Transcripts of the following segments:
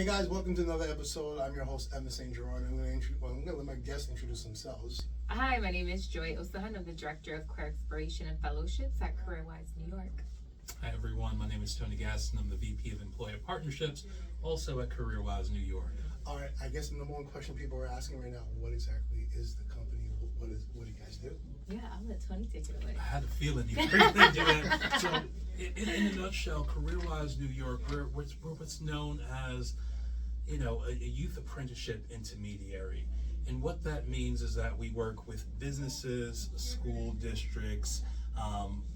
Hey guys, welcome to another episode. I'm your host, Evantz Saint-Gerard. I'm going to let my guests introduce themselves. Hi, my name is Joy Osohan. I'm the Director of Career Exploration and Fellowships at CareerWise New York. Hi everyone, my name is Gaston. I'm the VP of Employer Partnerships, also at CareerWise New York. All right, I guess the number one question people are asking right now, what exactly is the company? What do you guys do? Yeah, I'll let Tony take it away. I had a feeling you were going to do that. So, in a nutshell, CareerWise New York, we're what's known as, a youth apprenticeship intermediary. And what that means is that we work with businesses, school districts,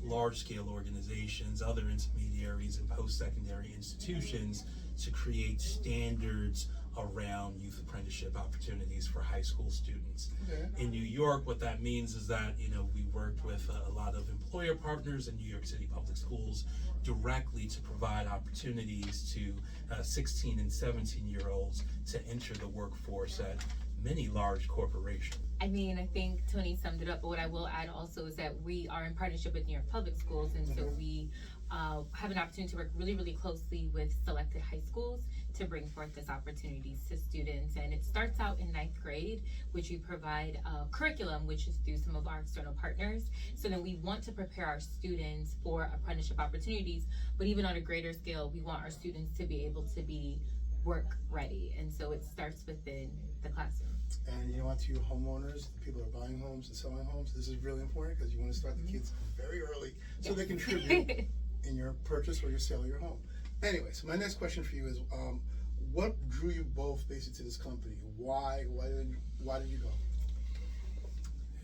large-scale organizations, other intermediaries, and post-secondary institutions to create standards around youth apprenticeship opportunities for high school students. Okay. In New York, what that means is that, we worked with a lot of employer partners in New York City Public Schools directly to provide opportunities to 16 and 17-year-olds to enter the workforce at many large corporations. I think Tony summed it up, but what I will add also is that we are in partnership with New York Public Schools, and so we have an opportunity to work really, really closely with selected high schools to bring forth this opportunities to students. And it starts out in 9th grade, which we provide a curriculum, which is through some of our external partners. So then we want to prepare our students for apprenticeship opportunities, but even on a greater scale, we want our students to be able to be work ready. And so it starts within the classroom. And to you homeowners, the people who are buying homes and selling homes, this is really important because you want to start the kids very early so they contribute in your purchase or your sale of your home. Anyway, so my next question for you is, what drew you both basically to this company? Why did you go?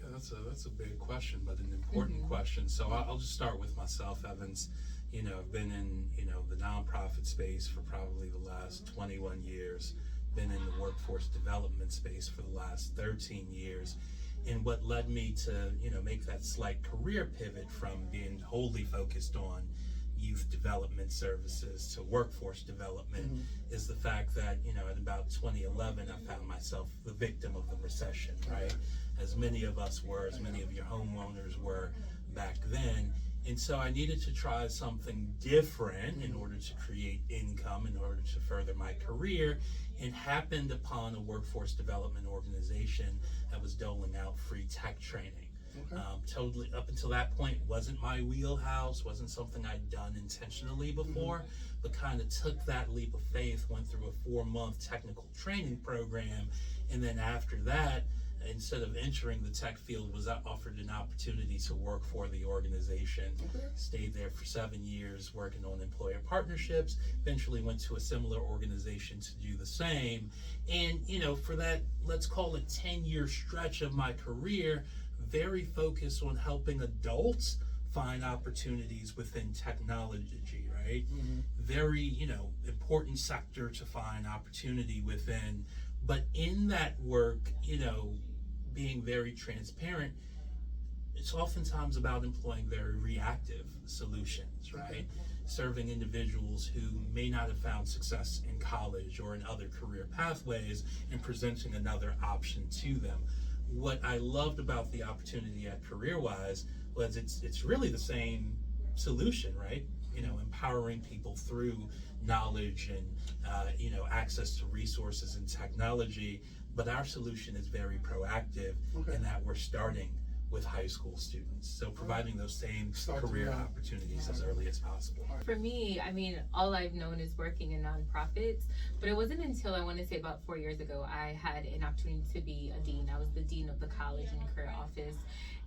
Yeah, that's a big question, but an important question. So I'll just start with myself, Evans. I've been in, the nonprofit space for probably the last 21 years, been in the workforce development space for the last 13 years. And what led me to, make that slight career pivot from being wholly focused on youth development services to workforce development is the fact that, at about 2011, I found myself the victim of the recession, right? As many of us were, as many of your homeowners were back then. And so I needed to try something different in order to create income, in order to further my career, and happened upon a workforce development organization that was doling out free tech training. Okay. Totally, up until that point, wasn't my wheelhouse, wasn't something I'd done intentionally before, but kind of took that leap of faith, went through a 4-month technical training program, and then after that, instead of entering the tech field, was offered an opportunity to work for the organization. Okay. Stayed there for 7 years working on employer partnerships, eventually went to a similar organization to do the same. And, for that, let's call it 10-year stretch of my career, very focused on helping adults find opportunities within technology, right? Very, important sector to find opportunity within. But in that work, being very transparent, it's oftentimes about employing very reactive solutions, right? Serving individuals who may not have found success in college or in other career pathways and presenting another option to them. What I loved about the opportunity at CareerWise was it's really the same solution, right? Empowering people through knowledge and access to resources and technology, but our solution is very proactive in that we're starting with high school students, so providing those same career opportunities as early as possible. For me, all I've known is working in nonprofits, but it wasn't until I want to say about 4 years ago I had an opportunity to be a dean. I was the dean of the college and career office.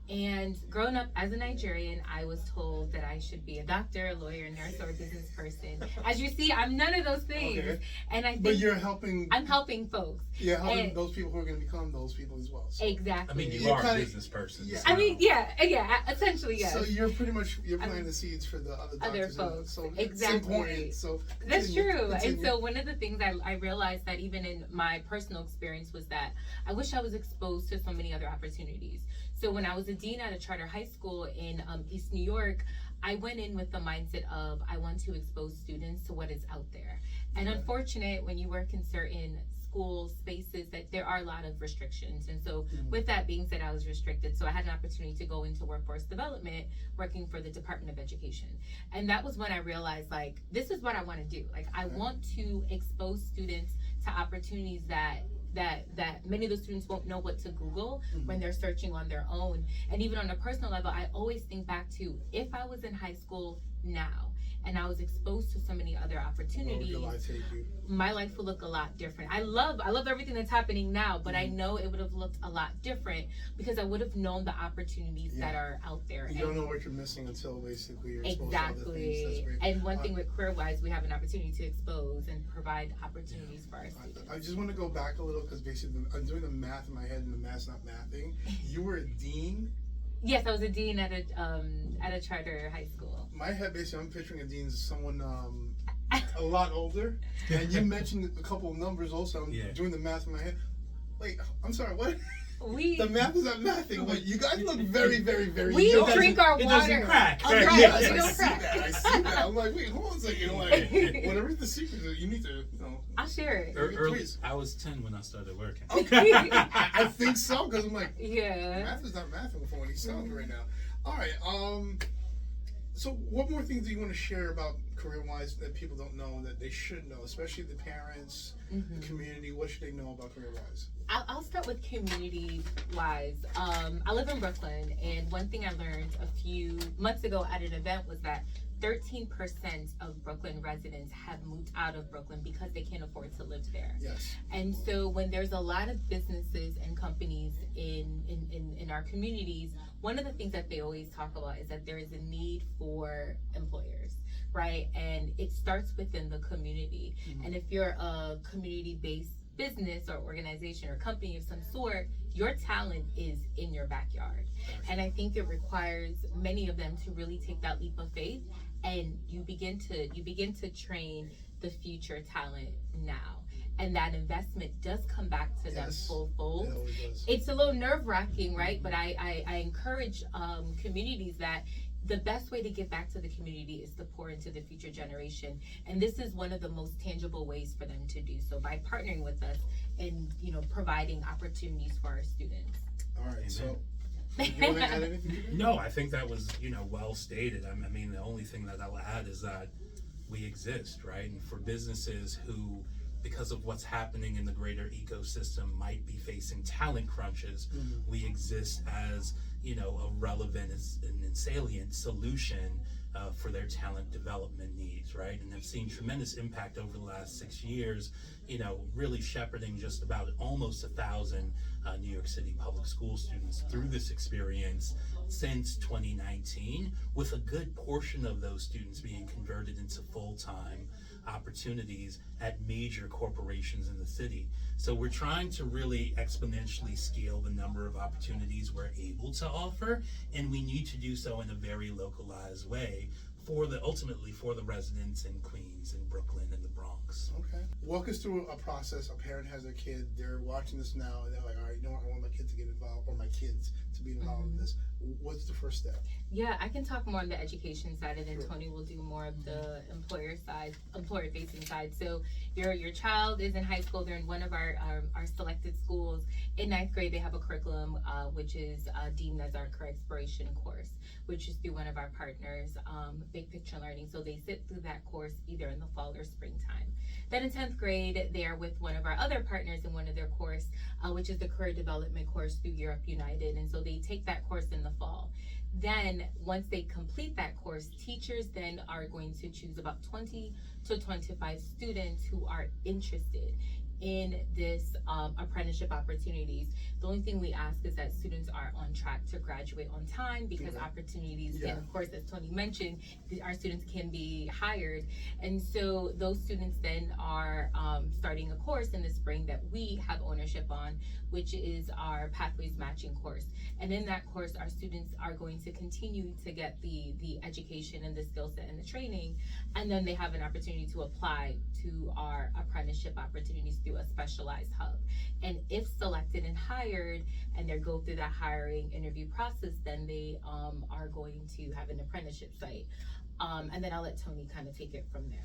And growing up as a Nigerian, I was told that I should be a doctor, a lawyer, nurse, or a business person. As you see, I'm none of those things. Okay. And I think but you're helping. I'm helping folks. Yeah, helping those people who are going to become those people as well. So. Exactly. You are a business person. Yeah. So. Yeah, essentially, yes. So you're planting the seeds for the other folks. So exactly. It's important. So that's true. And so one of the things I realized that even in my personal experience was that I wish I was exposed to so many other opportunities. So when I was a dean at a charter high school in East New York, I went in with the mindset of I want to expose students to what is out there. And unfortunate when you work in certain school spaces that there are a lot of restrictions. And so with that being said, I was restricted. So I had an opportunity to go into workforce development, working for the Department of Education. And that was when I realized, like, this is what I want to do. Like, I want to expose students to opportunities that many of the students won't know what to Google when they're searching on their own. And even on a personal level, I always think back to if I was in high school now and I was exposed to so many other opportunities, Where would your life take you? my life would look a lot different. I love everything that's happening now, but I know it would have looked a lot different because I would have known the opportunities that are out there. You don't know what you're missing until basically you're exposed to other things. That's Exactly. great. And one thing with CareerWise, we have an opportunity to expose and provide opportunities for our students. I just want to go back a little because basically I'm doing the math in my head and the math's not mathing. You were a dean? Yes, I was a dean at a charter high school. My head, basically, I'm picturing a dean as someone a lot older. And you mentioned a couple of numbers also. I'm doing the math in my head. Wait, I'm sorry, what? The math is not mathing, but you guys look very, very, very We young. drink our water. It doesn't crack. Right, Yes, we I don't see crack. that. I see that. I'm like, wait, hold on a second. Like, whatever's the secret, you need to, I'll share it. Please. I was 10 when I started working. Okay. I think so, because I'm like, Yeah. math is not mathing for what he's telling me right now. All right. So what more things do you want to share about CareerWise that people don't know that they should know, especially the parents, the community? What should they know about CareerWise? I'll start with community-wise. I live in Brooklyn, and one thing I learned a few months ago at an event was that 13% of Brooklyn residents have moved out of Brooklyn because they can't afford to live there. Yes. And so when there's a lot of businesses and companies in our communities, one of the things that they always talk about is that there is a need for employers, right? And it starts within the community. And if you're a community-based business or organization or company of some sort, your talent is in your backyard. And I think it requires many of them to really take that leap of faith, and you begin to train the future talent now. And that investment does come back to them full fold. It always does. It's a little nerve-wracking, right? But I encourage communities that the best way to give back to the community is to pour into the future generation. And this is one of the most tangible ways for them to do so, by partnering with us and, providing opportunities for our students. All right. Amen. So, you want to add anything to that? No, I think that was, well stated. I mean, the only thing that I'll add is that we exist, right? And for businesses who, because of what's happening in the greater ecosystem, might be facing talent crunches, we exist as, a relevant and salient solution for their talent development needs, right? And I've seen tremendous impact over the last 6 years, really shepherding just about almost 1,000 New York City public school students through this experience since 2019, with a good portion of those students being converted into full-time opportunities at major corporations in the city. So we're trying to really exponentially scale the number of opportunities we're able to offer, and we need to do so in a very localized way ultimately for the residents in Queens and Brooklyn and the Bronx. Okay. Walk us through a process. A parent has their kid, they're watching this now, and they're like, all right, I want my kid to get involved, or my kids to be involved in this. What's the first step? Yeah, I can talk more on the education side, and then Tony will do more of the employer-facing side. So your child is in high school. They're in one of our selected schools. In 9th grade, they have a curriculum which is deemed as our career exploration course, which is through one of our partners, Big Picture Learning. So they sit through that course either in the fall or springtime. Then in 10th grade, they are with one of our other partners in one of their course, which is the career development course through Europe United. And so they take that course in the fall. Then once they complete that course, teachers then are going to choose about 20 to 25 students who are interested in this apprenticeship opportunities. The only thing we ask is that students are on track to graduate on time, because opportunities, and of course, as Tony mentioned, our students can be hired. And so those students then are starting a course in the spring that we have ownership on, which is our Pathways Matching course. And in that course, our students are going to continue to get the education and the skill set and the training, and then they have an opportunity to apply to our apprenticeship opportunities through a specialized hub. And if selected and hired, and they go through that hiring interview process, then they are going to have an apprenticeship site. And then I'll let Tony kind of take it from there.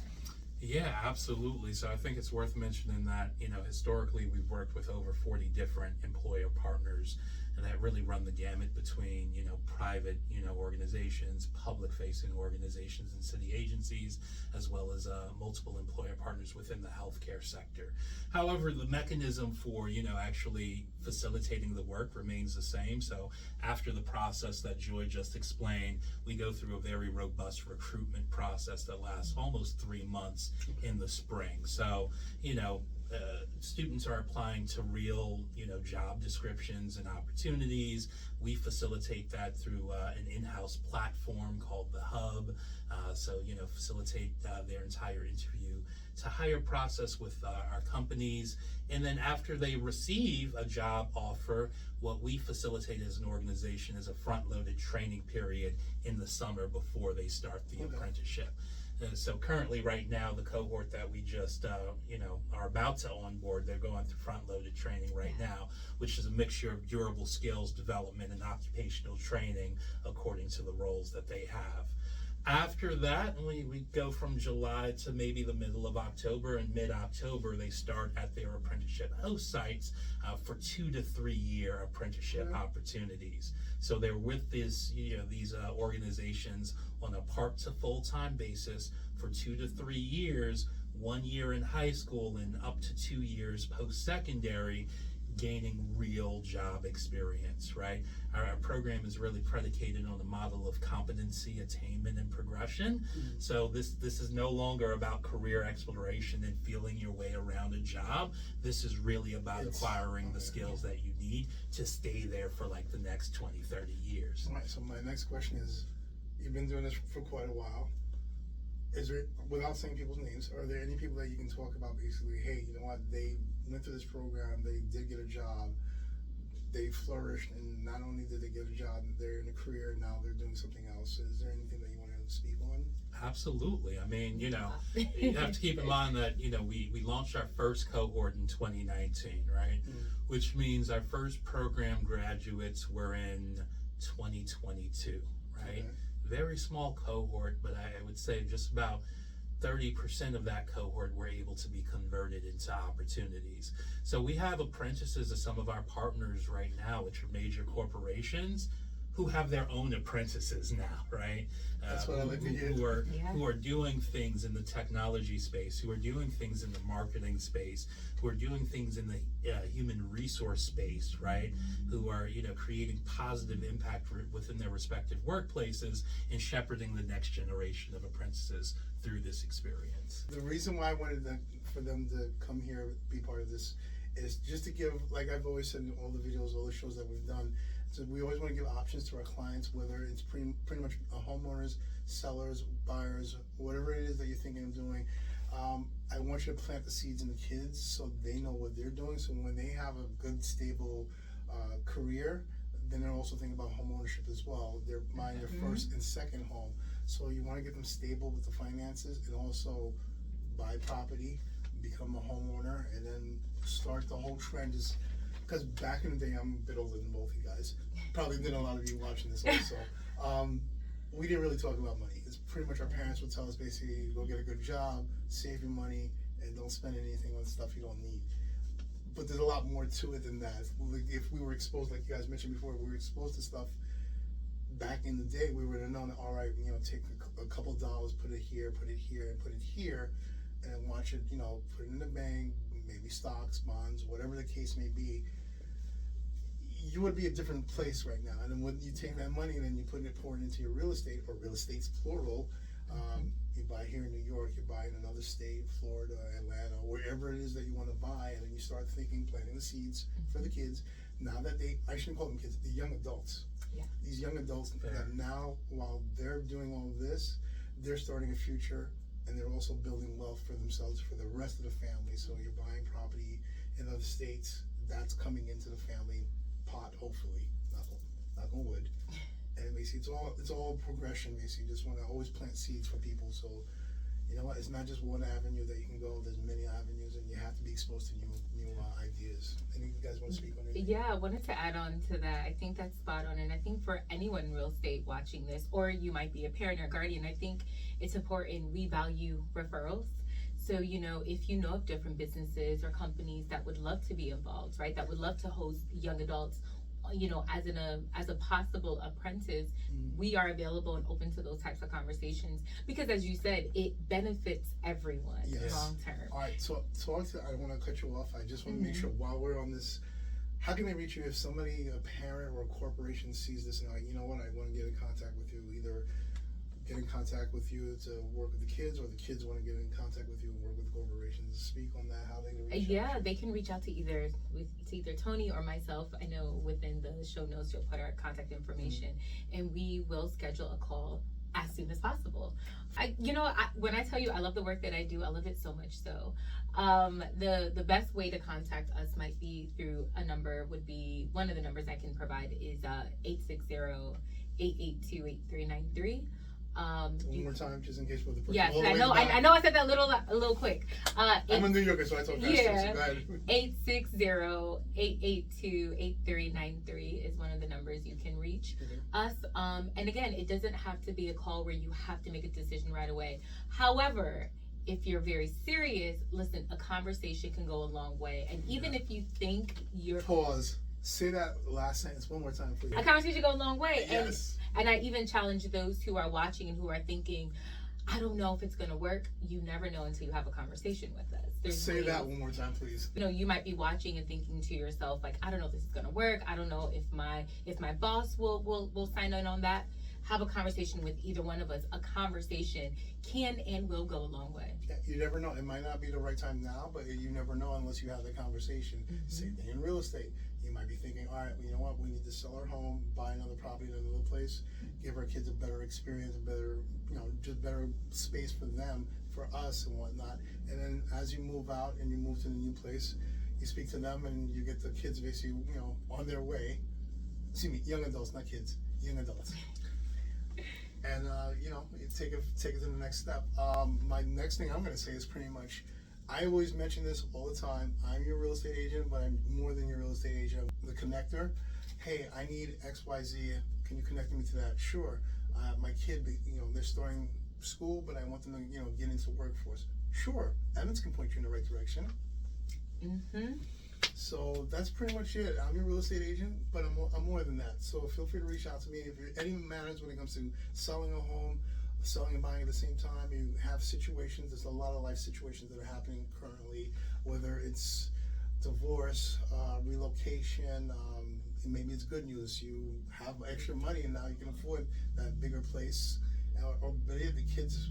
Yeah, absolutely. So I think it's worth mentioning that, historically we've worked with over 40 different employer partners and that really run the gamut between, private, organizations, public facing organizations and city agencies, as well as multiple employer partners within the healthcare sector. However, the mechanism for, actually facilitating the work remains the same. So after the process that Joy just explained, we go through a very robust recruitment process that lasts almost 3 months in the spring. So, students are applying to real, job descriptions and opportunities. We facilitate that through an in-house platform called the Hub. Facilitate their entire interview to hire process with our companies. And then after they receive a job offer, what we facilitate as an organization is a front-loaded training period in the summer before they start the apprenticeship. So currently, right now, the cohort that we just, are about to onboard, they're going through front-loaded training right now, which is a mixture of durable skills development and occupational training according to the roles that they have. After that, we go from July to maybe the middle of October, and mid-October they start at their apprenticeship host sites for 2 to 3 year apprenticeship opportunities. So they're with these organizations on a part to full-time basis for 2 to 3 years, 1 year in high school and up to 2 years post-secondary, gaining real job experience, right? Our program is really predicated on a model of competency, attainment, and progression. So this is no longer about career exploration and feeling your way around a job. This is really about acquiring the skills that you need to stay there for like the next 20, 30 years. All right, so my next question is, you've been doing this for quite a while. Is there, without saying people's names, are there any people that you can talk about basically, hey, you know what, they went through this program, they did get a job, they flourished, and not only did they get a job, they're in a career, now they're doing something else. Is there anything that you want to speak on? Absolutely. I mean, you have to keep in mind that, we launched our first cohort in 2019, right? Which means our first program graduates were in 2022, right? Okay. Very small cohort, but I would say just about 30% of that cohort were able to be converted into opportunities. So we have apprentices of some of our partners right now, which are major corporations, who have their own apprentices now, right? That's what I like to hear. Who are doing things in the technology space, who are doing things in the marketing space, who are doing things in the human resource space, right? Who are, creating positive impact within their respective workplaces and shepherding the next generation of apprentices through this experience. The reason why I wanted for them to come here, be part of this, is just to give, like I've always said in all the videos, all the shows that we've done, so we always want to give options to our clients, whether it's pretty much homeowners, sellers, buyers, whatever it is that you're thinking of doing. I want you to plant the seeds in the kids so they know what they're doing, so when they have a good, stable career, then they're also thinking about home ownership as well. They're buying their first and second home. So you want to get them stable with the finances and also buy property, become a homeowner, and then start the whole trend. Just because back in the day, I'm a bit older than both you guys, probably than a lot of you watching this also. We didn't really talk about money. It's pretty much our parents would tell us basically, go get a good job, save your money, and don't spend anything on stuff you don't need. But there's a lot more to it than that. If we were exposed, like you guys mentioned before, we were exposed to stuff back in the day, we would have known, all right, take a couple dollars, put it here, and put it here, and then watch it, put it in the bank, maybe stocks, bonds, whatever the case may be. You would be a different place right now. And then when you take that money and then you pour it into your real estate, or real estate's plural, you buy here in New York, you buy in another state, Florida, Atlanta, wherever it is that you want to buy, and then you start planting the seeds for the kids. Now that I shouldn't call them kids, the young adults. Yeah. These young adults that now, while they're doing all of this, they're starting a future, and they're also building wealth for themselves, for the rest of the family. So you're buying property in other states, that's coming into the family pot, hopefully, knock on wood. And basically it's all progression. Basically, you just want to always plant seeds for people. So you know what, it's not just one avenue that you can go. There's many avenues, and you have to be exposed to new ideas. Any of you guys want to speak on anything? Yeah, I wanted to add on to that. I think that's spot on, and I think for anyone in real estate watching this, or you might be a parent or guardian, I think it's important we value referrals. So, you know, if you know of different businesses or companies that would love to be involved, right, that would love to host young adults, you know, as a possible apprentice, we are available and open to those types of conversations, because as you said, it benefits everyone Yes. long term. All right, so I don't want to cut you off. I just want to make sure while we're on this, how can they reach you if somebody, a parent or a corporation, sees this and they're like, you know what, I want to get in contact with you, either get in contact with you to work with the kids, or the kids want to get in contact with you and work with corporations. Speak on that, how they can reach out. They can reach out to either Tony or myself. I know within the show notes you'll put our contact information, and we will schedule a call as soon as possible. When I tell you I love the work that I do, I love it so much. So the best way to contact us might be through a number. Would be one of the numbers I can provide is 860-882-8393. One more time, just in case for the person. Yes, all the I way know. back. I know. I said that a little quick. I'm a New Yorker, so I talk faster. Yeah. So go ahead. 860-882-8393 is one of the numbers you can reach us. And again, it doesn't have to be a call where you have to make a decision right away. However, if you're very serious, listen, a conversation can go a long way. And even if you think you're... Pause. Say that last sentence one more time, please. A conversation go a long way. Yes. And I even challenge those who are watching and who are thinking, I don't know if it's going to work. You never know until you have a conversation with us. Say that one more time, please. You know, you might be watching and thinking to yourself, like, I don't know if this is going to work. I don't know if my boss will sign in on that. Have a conversation with either one of us. A conversation can and will go a long way. Yeah, you never know. It might not be the right time now, but you never know unless you have the conversation. Same thing in real estate. You might be thinking, all right, you know what? We need to sell our home, buy another property in another place, give our kids a better experience, a better, just better space for them, for us and whatnot. And then as you move out and you move to the new place, you speak to them and you get the kids basically, on their way. Excuse me, young adults, not kids, young adults. And you take it to the next step. My next thing I'm going to say is pretty much, I always mention this all the time. I'm your real estate agent, but I'm more than your real estate agent. The connector. Hey, I need XYZ. Can you connect me to that? Sure. My kid, they're starting school, but I want them to, get into workforce. Sure. Evans can point you in the right direction. So that's pretty much it. I'm your real estate agent, but I'm more than that. So feel free to reach out to me if any matters when it comes to selling a home, selling and buying at the same time. You have situations. There's a lot of life situations that are happening currently, whether it's divorce, relocation. Maybe it's good news. You have extra money and now you can afford that bigger place. Or the kids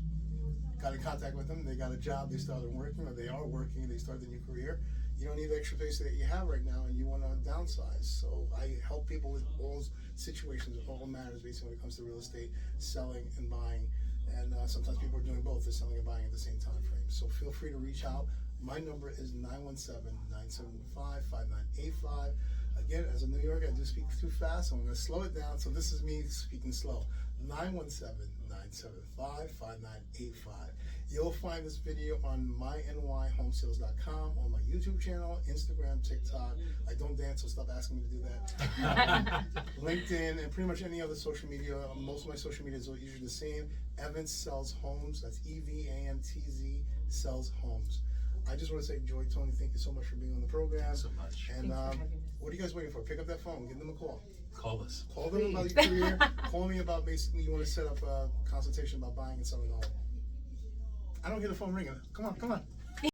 got in contact with them. They got a job. They started working, or they are working. They started a new career. You don't need the extra space that you have right now, and you want to downsize. So I help people with all situations, all matters, basically, when it comes to real estate, selling and buying. And sometimes people are doing both. They're selling and buying at the same time frame. So feel free to reach out. My number is 917-975-5985. Again, as a New Yorker, I do speak too fast, so I'm going to slow it down. So this is me speaking slow. 917-975-5985. You'll find this video on mynyhomesales.com, on my YouTube channel, Instagram, TikTok. I don't dance, so stop asking me to do that. LinkedIn, and pretty much any other social media. Most of my social media is usually the same. Evantz Sells Homes. That's EVANTZ Sells Homes. I just want to say, Joy, Tony, thank you so much for being on the program. Thanks so much. And Thanks for having us. what are you guys waiting for? Pick up that phone. Give them a call. Call us. Call them about your career. Call me about basically you want to set up a consultation about buying and selling a home. I don't hear the phone ringing. Come on.